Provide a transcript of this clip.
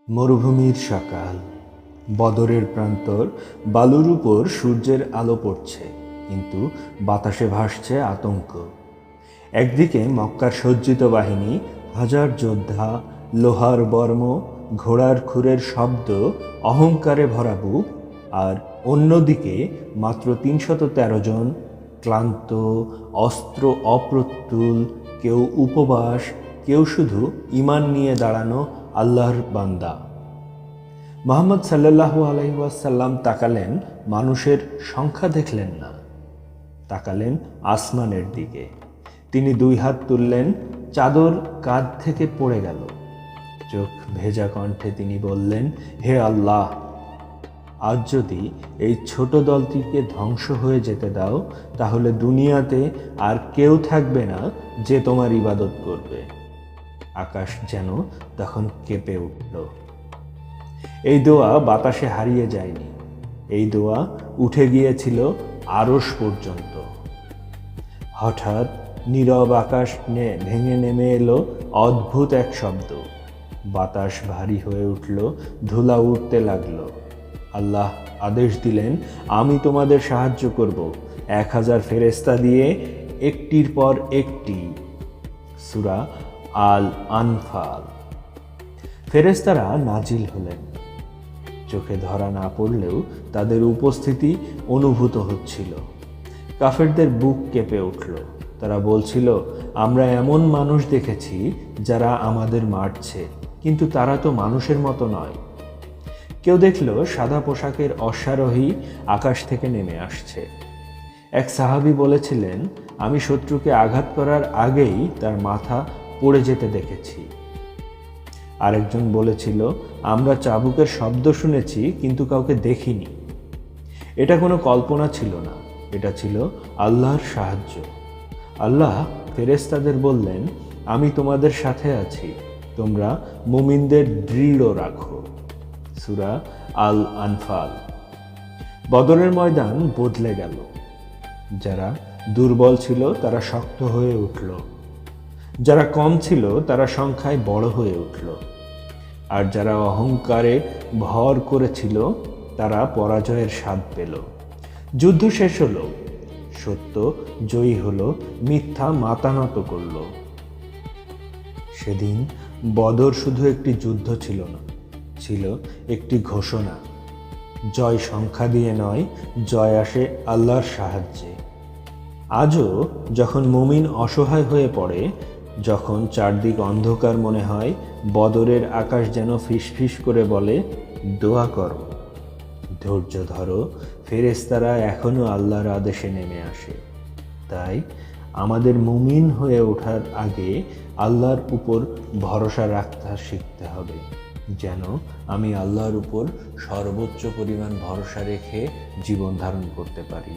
মরুভূমির সকাল, বদরের প্রান্তর, বালুর উপর সূর্যের আলো পড়ছে, কিন্তু বাতাসে ভাসছে আতঙ্ক। একদিকে মক্কার সজ্জিত বাহিনী, হাজার যোদ্ধা, লোহার বর্ম, ঘোড়ার খুরের শব্দ, অহংকারে ভরা বুক, আর অন্যদিকে মাত্র ৩১৩ জন, ক্লান্ত, অস্ত্র অপ্রতুল, কেউ উপবাস, কেউ শুধু ঈমান নিয়ে দাঁড়ানো আল্লাহর বান্দা। মুহাম্মদ সাল্লাল্লাহু আলাইহি ওয়াসাল্লাম তাকালেন, মানুষের সংখ্যা দেখলেন না, তাকালেন আসমানের দিকে। তিনি 2 হাত তুললেন, চাদর কাঁধ থেকে পড়ে গেল। চোখ ভেজা কণ্ঠে তিনি বললেন, হে আল্লাহ, আজ যদি এই ছোট দলটিকে ধ্বংস হয়ে যেতে দাও, তাহলে দুনিয়াতে আর কেউ থাকবে না যে তোমার ইবাদত করবে। আকাশ যেন তখন কেঁপে উঠল। এই দোয়া বাতাসে হারিয়ে যায়নি, এই দোয়া উঠে গিয়েছিল আরশ পর্যন্ত। হঠাৎ নীরব আকাশ ভেঙে নেমে এলো অদ্ভুত এক শব্দ। বাতাস ভারী হয়ে উঠল, ধুলা উঠতে লাগলো। আল্লাহ আদেশ দিলেন, আমি তোমাদের সাহায্য করব 1000 ফেরেশতা দিয়ে, একটির পর একটি। সূরা আল আনফাল। ফেরেশতারা নাজিল হলেন। চোখে ধরা না পড়লেও তাদের উপস্থিতি অনুভূত হচ্ছিল। কাফেরদের বুক কেঁপে উঠল। তারা বলছিল, আমরা এমন মানুষ দেখেছি যারা আমাদের মারছে, কিন্তু তারা তো মানুষের মতো নয়। কেউ দেখল সাদা পোশাকের অশ্বারোহী আকাশ থেকে নেমে আসছে। এক সাহাবী বলেছিলেন, আমি শত্রুকে আঘাত করার আগেই তার মাথা পড়ে যেতে দেখেছি। আরেকজন বলেছিল, আমরা চাবুকের শব্দ শুনেছি, কিন্তু কাউকে দেখিনি। এটা কোনো কল্পনা ছিল না, এটা ছিল আল্লাহর সাহায্য। আল্লাহ ফেরেশতাদের বললেন, আমি তোমাদের সাথে আছি, তোমরা মুমিনদের দৃঢ় রাখো। সূরা আল আনফাল। বদরের ময়দান বদলে গেল। যারা দুর্বল ছিল তারা শক্ত হয়ে উঠল, যারা কম ছিল তারা সংখ্যায় বড় হয়ে উঠল, আর যারা অহংকারে ভর করেছিল তারা পরাজয়ের স্বাদ পেল। যুদ্ধ শেষ হলো, সত্য জয়ী হলো, মিথ্যা মাথা নত করল। সেদিন বদর শুধু একটি যুদ্ধ ছিল না, ছিল একটি ঘোষণা। জয় সংখ্যা দিয়ে নয়, জয় আসে আল্লাহর সাহায্যে। আজও যখন মুমিন অসহায় হয়ে পড়ে, যখন চারদিক অন্ধকার মনে হয়, বদরের আকাশ যেন ফিসফিস করে বলে, দোয়া করো, ধৈর্য ধরো, ফেরেশতারা এখনো আল্লাহর আদেশে নেমে আসে। তাই আমাদের মুমিন হয়ে ওঠার আগে আল্লাহর উপর ভরসা রাখতে শিখতে হবে, যেন আমি আল্লাহর উপর সর্বোচ্চ পরিমাণ ভরসা রেখে জীবন ধারণ করতে পারি।